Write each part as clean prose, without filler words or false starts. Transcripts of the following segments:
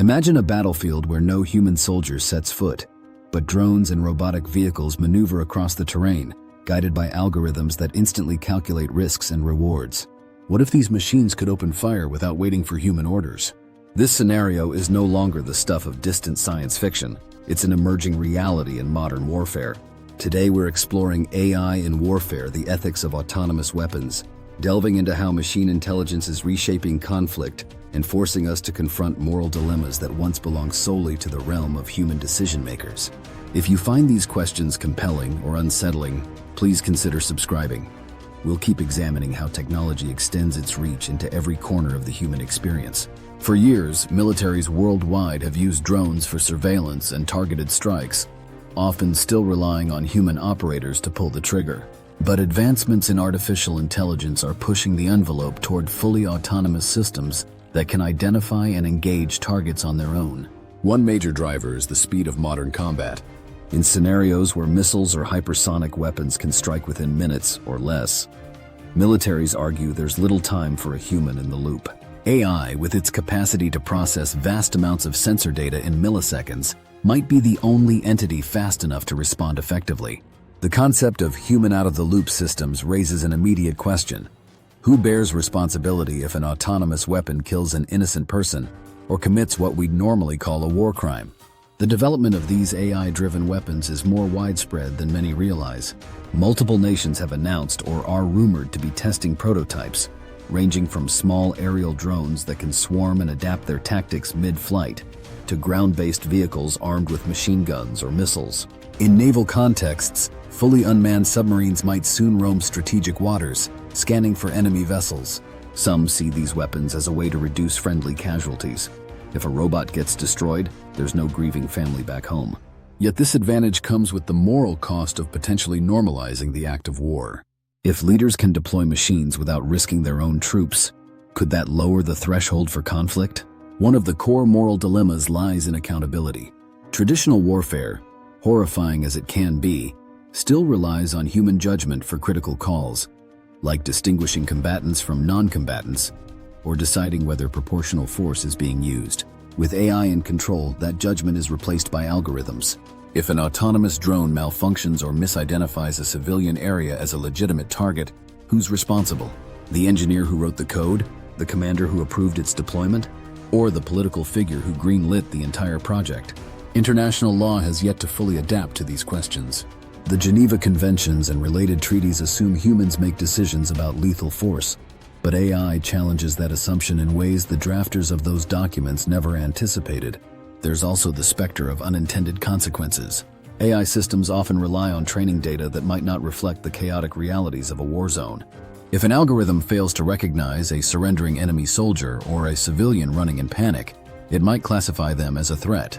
Imagine a battlefield where no human soldier sets foot, but drones and robotic vehicles maneuver across the terrain, guided by algorithms that instantly calculate risks and rewards. What if these machines could open fire without waiting for human orders? This scenario is no longer the stuff of distant science fiction. It's an emerging reality in modern warfare. Today we're exploring AI in warfare, the ethics of autonomous weapons, delving into how machine intelligence is reshaping conflict and forcing us to confront moral dilemmas that once belonged solely to the realm of human decision makers. If you find these questions compelling or unsettling, please consider subscribing. We'll keep examining how technology extends its reach into every corner of the human experience. For years, militaries worldwide have used drones for surveillance and targeted strikes, often still relying on human operators to pull the trigger. But advancements in artificial intelligence are pushing the envelope toward fully autonomous systems that can identify and engage targets on their own. One major driver is the speed of modern combat. In scenarios where missiles or hypersonic weapons can strike within minutes or less, militaries argue there's little time for a human in the loop. AI, with its capacity to process vast amounts of sensor data in milliseconds, might be the only entity fast enough to respond effectively. The concept of human out-of-the-loop systems raises an immediate question. Who bears responsibility if an autonomous weapon kills an innocent person or commits what we'd normally call a war crime? The development of these AI-driven weapons is more widespread than many realize. Multiple nations have announced or are rumored to be testing prototypes, ranging from small aerial drones that can swarm and adapt their tactics mid-flight, to ground-based vehicles armed with machine guns or missiles. In naval contexts, fully unmanned submarines might soon roam strategic waters, scanning for enemy vessels. Some see these weapons as a way to reduce friendly casualties. If a robot gets destroyed, there's no grieving family back home. Yet this advantage comes with the moral cost of potentially normalizing the act of war. If leaders can deploy machines without risking their own troops, could that lower the threshold for conflict? One of the core moral dilemmas lies in accountability. Traditional warfare, horrifying as it can be, still relies on human judgment for critical calls, like distinguishing combatants from non-combatants or deciding whether proportional force is being used. With AI in control, that judgment is replaced by algorithms. If an autonomous drone malfunctions or misidentifies a civilian area as a legitimate target, who's responsible? The engineer who wrote the code, the commander who approved its deployment, or the political figure who greenlit the entire project? International law has yet to fully adapt to these questions. The Geneva Conventions and related treaties assume humans make decisions about lethal force, but AI challenges that assumption in ways the drafters of those documents never anticipated. There's also the specter of unintended consequences. AI systems often rely on training data that might not reflect the chaotic realities of a war zone. If an algorithm fails to recognize a surrendering enemy soldier or a civilian running in panic, it might classify them as a threat.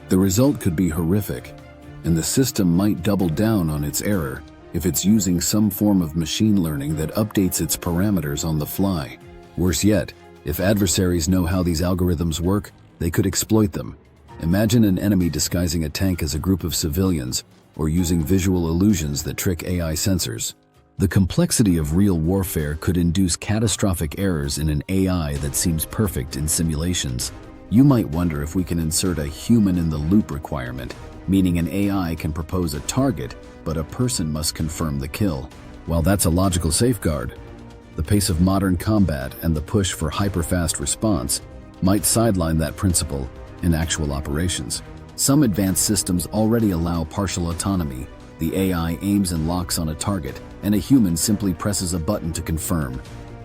The result could be horrific, and the system might double down on its error if it's using some form of machine learning that updates its parameters on the fly. Worse yet, if adversaries know how these algorithms work, they could exploit them. Imagine an enemy disguising a tank as a group of civilians or using visual illusions that trick AI sensors. The complexity of real warfare could induce catastrophic errors in an AI that seems perfect in simulations. You might wonder if we can insert a human-in-the-loop requirement, meaning an AI can propose a target, but a person must confirm the kill. While that's a logical safeguard, the pace of modern combat and the push for hyper-fast response might sideline that principle in actual operations. Some advanced systems already allow partial autonomy. The AI aims and locks on a target, and a human simply presses a button to confirm.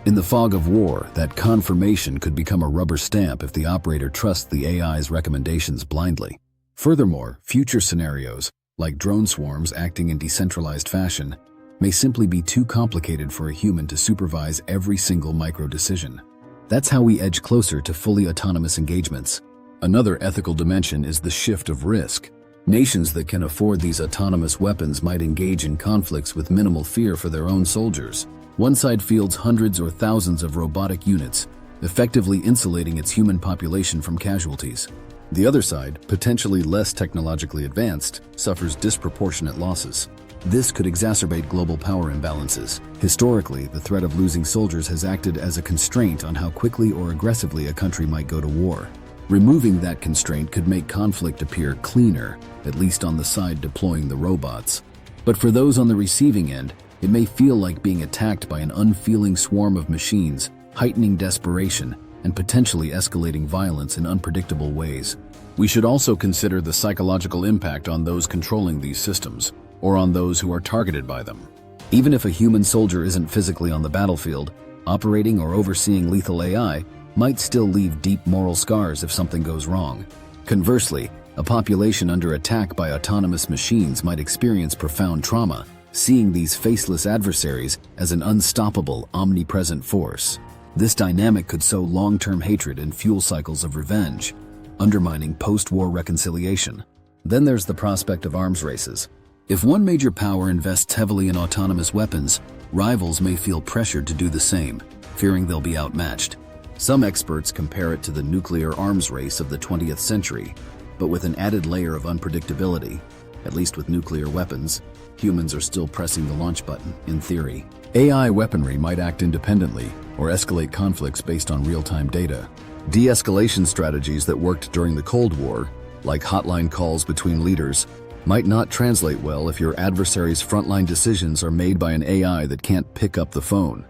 In the fog of war, that confirmation could become a rubber stamp if the operator trusts the AI's recommendations blindly. Furthermore, future scenarios, like drone swarms acting in decentralized fashion, may simply be too complicated for a human to supervise every single micro-decision. That's how we edge closer to fully autonomous engagements. Another ethical dimension is the shift of risk. Nations that can afford these autonomous weapons might engage in conflicts with minimal fear for their own soldiers. One side fields hundreds or thousands of robotic units, effectively insulating its human population from casualties. The other side, potentially less technologically advanced, suffers disproportionate losses. This could exacerbate global power imbalances. Historically, the threat of losing soldiers has acted as a constraint on how quickly or aggressively a country might go to war. Removing that constraint could make conflict appear cleaner, at least on the side deploying the robots. But for those on the receiving end, it may feel like being attacked by an unfeeling swarm of machines, heightening desperation and potentially escalating violence in unpredictable ways. We should also consider the psychological impact on those controlling these systems, or on those who are targeted by them. Even if a human soldier isn't physically on the battlefield, operating or overseeing lethal AI might still leave deep moral scars if something goes wrong. Conversely, a population under attack by autonomous machines might experience profound trauma, seeing these faceless adversaries as an unstoppable, omnipresent force. This dynamic could sow long-term hatred and fuel cycles of revenge, undermining post-war reconciliation. Then there's the prospect of arms races. If one major power invests heavily in autonomous weapons, rivals may feel pressured to do the same, fearing they'll be outmatched. Some experts compare it to the nuclear arms race of the 20th century, but with an added layer of unpredictability. At least with nuclear weapons, humans are still pressing the launch button, in theory. AI weaponry might act independently or escalate conflicts based on real-time data. De-escalation strategies that worked during the Cold War, like hotline calls between leaders, might not translate well if your adversary's frontline decisions are made by an AI that can't pick up the phone.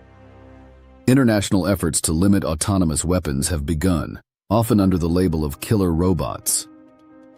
International efforts to limit autonomous weapons have begun, often under the label of killer robots.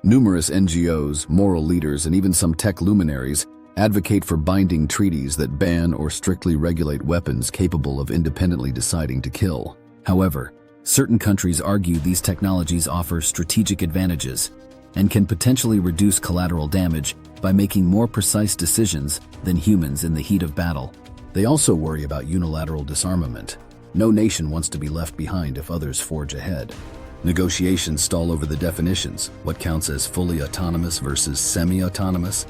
Numerous NGOs, moral leaders, and even some tech luminaries advocate for binding treaties that ban or strictly regulate weapons capable of independently deciding to kill. However, certain countries argue these technologies offer strategic advantages and can potentially reduce collateral damage by making more precise decisions than humans in the heat of battle. They also worry about unilateral disarmament. No nation wants to be left behind if others forge ahead. Negotiations stall over the definitions, what counts as fully autonomous versus semi-autonomous,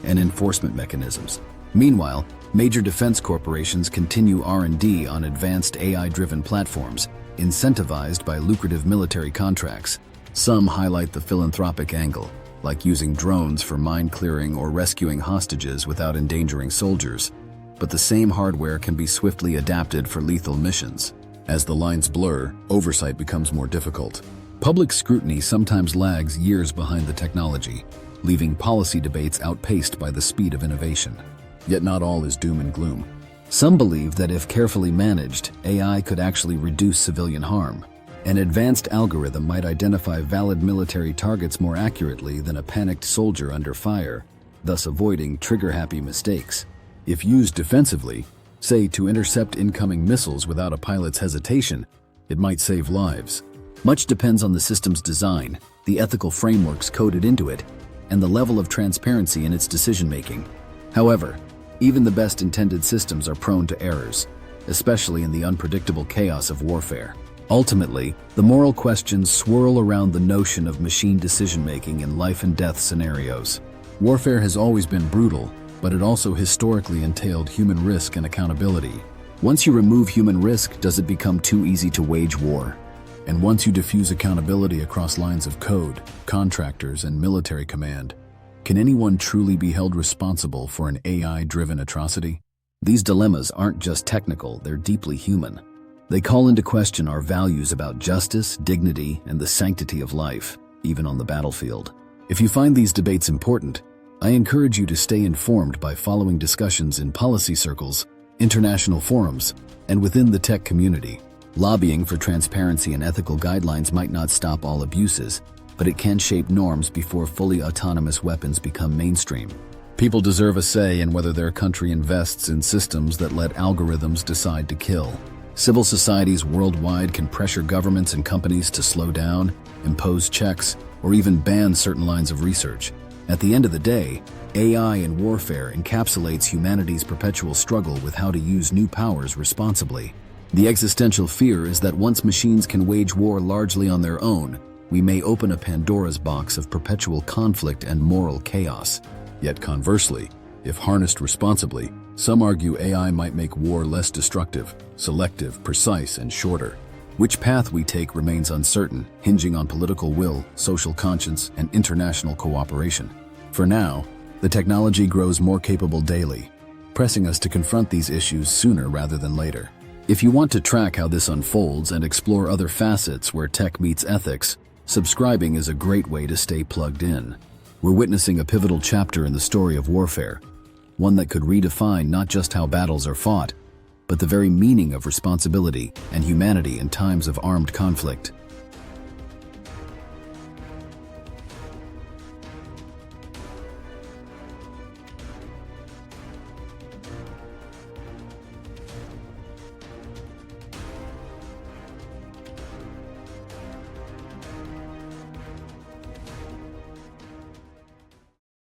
and enforcement mechanisms. Meanwhile, major defense corporations continue R&D on advanced AI-driven platforms, incentivized by lucrative military contracts. Some highlight the philanthropic angle, like using drones for mine clearing or rescuing hostages without endangering soldiers. But the same hardware can be swiftly adapted for lethal missions. As the lines blur, oversight becomes more difficult. Public scrutiny sometimes lags years behind the technology, leaving policy debates outpaced by the speed of innovation. Yet not all is doom and gloom. Some believe that if carefully managed, AI could actually reduce civilian harm. An advanced algorithm might identify valid military targets more accurately than a panicked soldier under fire, thus avoiding trigger-happy mistakes. If used defensively, say to intercept incoming missiles without a pilot's hesitation, it might save lives. Much depends on the system's design, the ethical frameworks coded into it, and the level of transparency in its decision-making. However, even the best-intended systems are prone to errors, especially in the unpredictable chaos of warfare. Ultimately, the moral questions swirl around the notion of machine decision-making in life-and-death scenarios. Warfare has always been brutal, but it also historically entailed human risk and accountability. Once you remove human risk, does it become too easy to wage war? And once you diffuse accountability across lines of code, contractors, and military command, can anyone truly be held responsible for an AI-driven atrocity? These dilemmas aren't just technical, they're deeply human. They call into question our values about justice, dignity, and the sanctity of life, even on the battlefield. If you find these debates important, I encourage you to stay informed by following discussions in policy circles, international forums, and within the tech community. Lobbying for transparency and ethical guidelines might not stop all abuses, but it can shape norms before fully autonomous weapons become mainstream. People deserve a say in whether their country invests in systems that let algorithms decide to kill. Civil societies worldwide can pressure governments and companies to slow down, impose checks, or even ban certain lines of research. At the end of the day, AI in warfare encapsulates humanity's perpetual struggle with how to use new powers responsibly. The existential fear is that once machines can wage war largely on their own, we may open a Pandora's box of perpetual conflict and moral chaos. Yet conversely, if harnessed responsibly, some argue AI might make war less destructive, selective, precise, and shorter. Which path we take remains uncertain, hinging on political will, social conscience, and international cooperation. For now, the technology grows more capable daily, pressing us to confront these issues sooner rather than later. If you want to track how this unfolds and explore other facets where tech meets ethics, Subscribing is a great way to stay plugged in. We're witnessing a pivotal chapter in the story of warfare, one that could redefine not just how battles are fought, but the very meaning of responsibility and humanity in times of armed conflict.